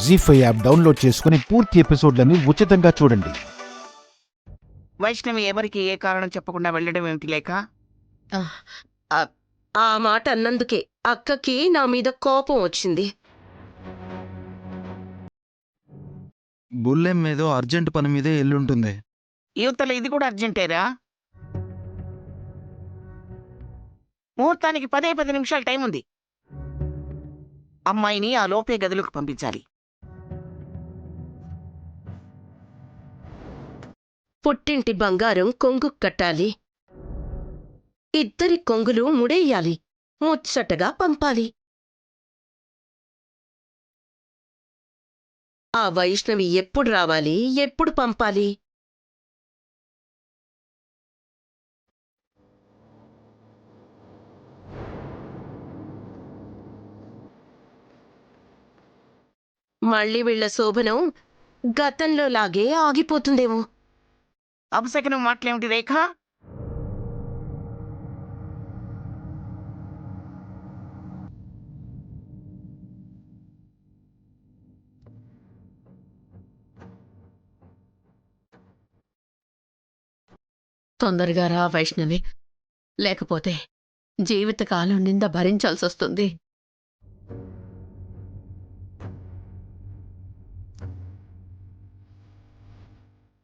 జీ5 app download చేసుకుని పూర్తి ఎపిసోడ్లని ఉచితంగా చూడండి. వైష్ణవి ఎవరికి ఏ కారణం చెప్పకుండా వెళ్ళడం ఏమిటి లేక? ఆ మాట అన్నందుకే అక్కకి నా మీద కోపం వచ్చింది. బుల్లెం ఏదో అర్జెంట్ పని మీదే ఎల్లుంటుంది. యువతలో ఇది కూడా అర్జెంటేరా? ముహూర్తానికి 10 నిమిషాలు టైం ఉంది. అమ్మాయిని ఆ లోపే గదిలోకి పంపించాలి. పుట్టింటి బంగారం కొంగు కట్టాలి. ఇద్దరి కొంగులు ముడేయాలి. ముచ్చటగా పంపాలి. ఆ వైష్ణవి ఎప్పుడు రావాలి, ఎప్పుడు పంపాలి? మళ్ళీ వీళ్ల శోభనం గతంలో లాగే ఆగిపోతుందేమో. అపశకనం మాటలేమిటి రేఖ? తొందరగా రా వైష్ణవి, లేకపోతే జీవితకాలం నింద భరించాల్సొస్తుంది.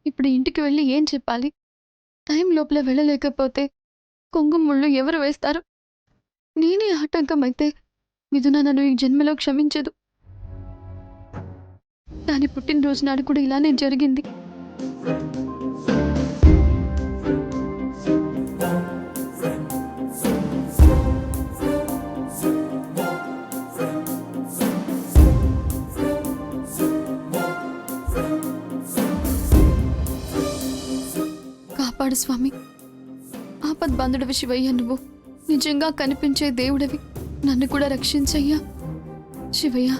ఇప్పుడు ఇంటికి వెళ్ళి ఏం చెప్పాలి? టైం లోపల వెళ్ళలేకపోతే కొంగు ముళ్ళు ఎవరు వేస్తారు? నేనే ఆటంకమైతే మిథున నన్ను ఈ జన్మలో క్షమించదు. దాని పుట్టినరోజు నాడు కూడా ఇలానే జరిగింది. కాపాడు స్వామి, ఆపద్బాంధుడివి శివయ్య, నువ్వు నిజంగా కనిపించే దేవుడివి, నన్ను కూడా రక్షించయ్యా శివయ్య.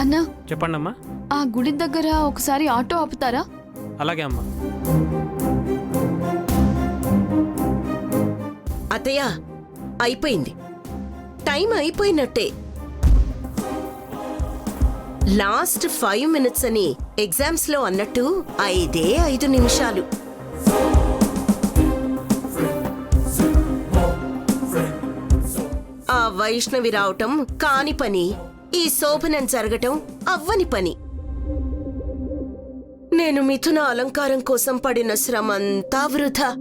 అన్నా, చెప్పండమ్మా. ఆ గుడి దగ్గర ఒకసారి ఆటో ఆపుతారా? అలాగే అమ్మా. అత్తయ్య, అయిపోయింది. టైం అయిపోయినట్టే. లాస్ట్ 5 minutes అని ఎగ్జామ్స్ లో అన్నట్టు 5 నిమిషాలు. ఆ వైష్ణవి రావటం కాని పని, ఈ శోభనం జరగటం అవ్వని పని. నేను మిథున అలంకారం కోసం పడిన శ్రమంతా వృధా.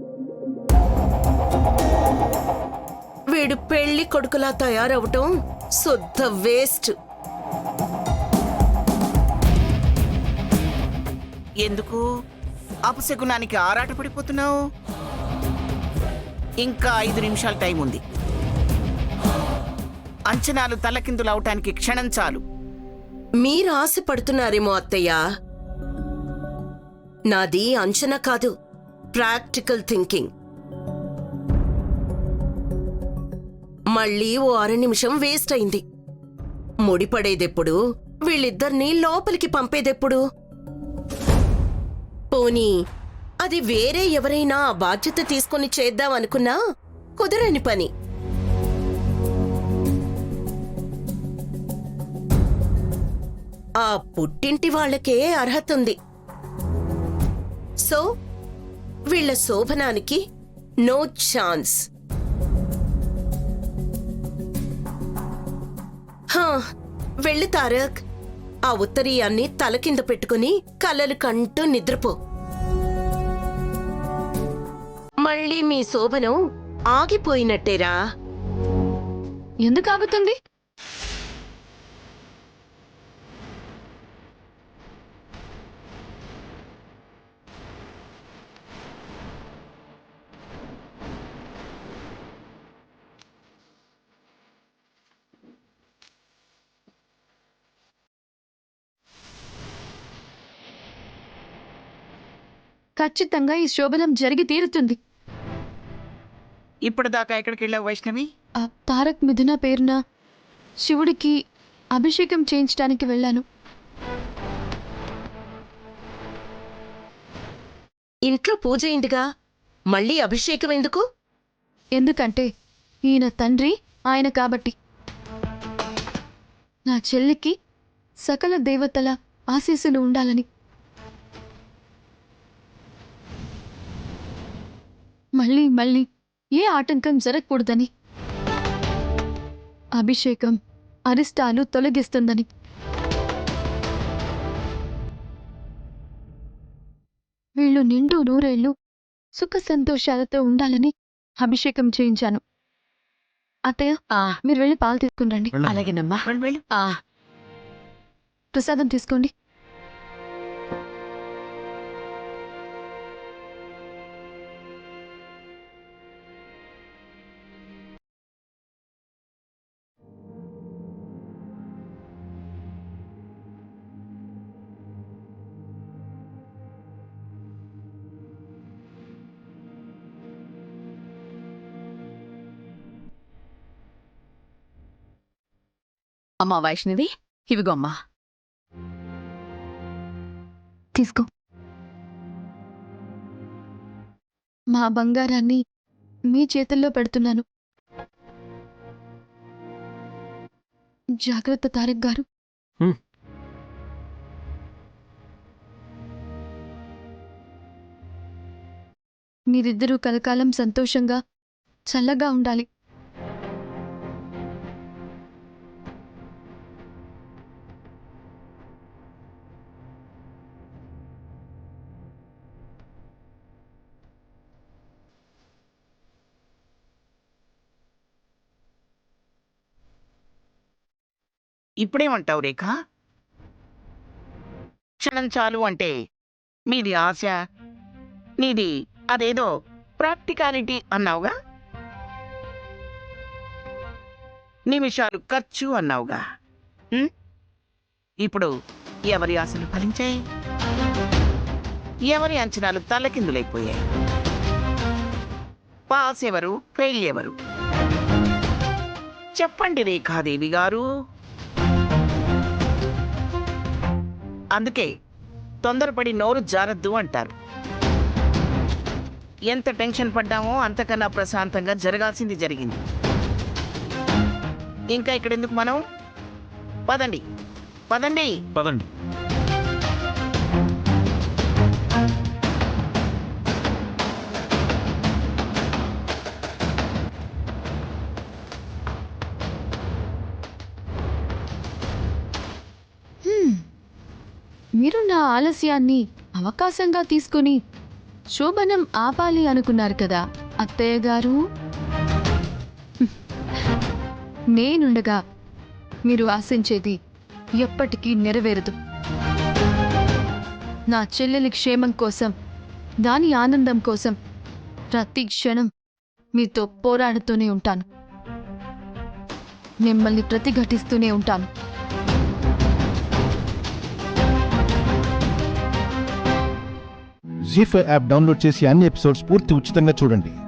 వీడు పెళ్లి కొడుకులా తయారవటం శుద్ధ వేస్ట్. ఎందుకు అపశకునానికి ఆరాట పడిపోతున్నావు? ఇంకా 5 నిమిషాల టైం ఉంది. అంచనాలు తలకిందులు అవటానికి క్షణం చాలు. మీరు ఆశపడుతున్నారేమో అత్తయ్య. నాది అంచనా కాదు, ప్రాక్టికల్ థింకింగ్. మళ్ళీ ఓ 6 నిమిషం వేస్ట్ అయింది. ముడిపడేదెప్పుడు? వీళ్ళిద్దరినీ లోపలికి పంపేదెప్పుడు? పోనీ అది వేరే ఎవరైనా ఆ బాధ్యత తీసుకొని చేద్దామనుకున్నా కుదరని పని. ఆ పుట్టింటి వాళ్ళకే అర్హత ఉంది. సో వీళ్ల శోభనానికి నో ఛాన్స్. వెళ్ళు తారక్, ఆ ఉత్తరీయాన్ని తల కింద పెట్టుకుని కలలు కంటూ నిద్రపో. మళ్ళీ మీ శోభనం ఆగిపోయినట్టేరా. ఎందుకు ఆగుతుంది? ఖచ్చితంగా ఈ శోభనం జరిగి తీరుతుంది. ఇప్పటిదాకా ఎక్కడికి వెళ్ళావు వైష్ణవి? తారక్ మిథున పేరున శివుడికి అభిషేకం చేయించడానికి వెళ్ళాను. ఇంట్లో పూజ అయిందిగా, మళ్ళీ అభిషేకం ఎందుకు? ఎందుకంటే ఈయన తండ్రి ఆయన కాబట్టి. నా చెల్లికి సకల దేవతల ఆశీస్సులు ఉండాలని. మళ్ళీ మళ్ళీ ఏ ఆటంకం జరగకూడదని, అభిషేకం అరిష్టాలు తొలగిస్తుందని. వీళ్ళు నిండు నూరేళ్లు సుఖ సంతోషాలతో ఉండాలని అభిషేకం చేయించాను. అత్తయ్య, ఆ, మీరు వెళ్ళి పాలు తీసుకుని రండి. వెళ్ళండి. అలాగేనమ్మా. వెళ్ళు, వెళ్ళు. ఆ, ప్రసాదం తీసుకోండి. అమ్మా వైష్ణవి, ఇవిగో అమ్మా. తీసుకో. మా బంగారాన్ని మీ చేతుల్లో పెడుతున్నాను. జాగ్రత్త తారక్ గారు. హ్మ్. మీరిద్దరూ కలకాలం సంతోషంగా చల్లగా ఉండాలి. ఇప్పుడేమంటావు రేఖ? క్షణం చాలు అంటే మీది ఆశ, నీది అదేదో ప్రాక్టికాలిటీ అన్నావుగా. నిమిషాలు ఖర్చు అన్నావుగా. ఉం? ఇప్పుడు ఎవరి ఆశలు ఫలించాయి? ఎవరి అంచనాలు తలకిందులైపోయాయి? పాస్ ఎవరు, ఫెయిల్ ఎవరు? చెప్పండి రేఖాదేవి గారు. అందుకే తొందరపడి నోరు జారద్దు అంటారు. ఎంత టెన్షన్ పడ్డామో అంతకన్నా ప్రశాంతంగా జరగాల్సింది జరిగింది. ఇంకా ఇక్కడెందుకు మనం? పదండి, పదండి. పదండి. మీరు నా ఆలస్యాన్ని అవకాశంగా తీసుకుని శోభనం ఆపాలి అనుకున్నారు కదా అత్తయ్య గారు. నేనుండగా మీరు ఆశించేది ఎప్పటికీ నెరవేరదు. నా చెల్లెలి క్షేమం కోసం, దాని ఆనందం కోసం ప్రతి క్షణం మీతో పోరాడుతూనే ఉంటాను. మిమ్మల్ని ప్రతిఘటిస్తూనే ఉంటాను. జీ5 యాప్ డౌన్లోడ్ చేసి అన్ని ఎపిసోడ్స్ పూర్తి ఉచితంగా చూడండి.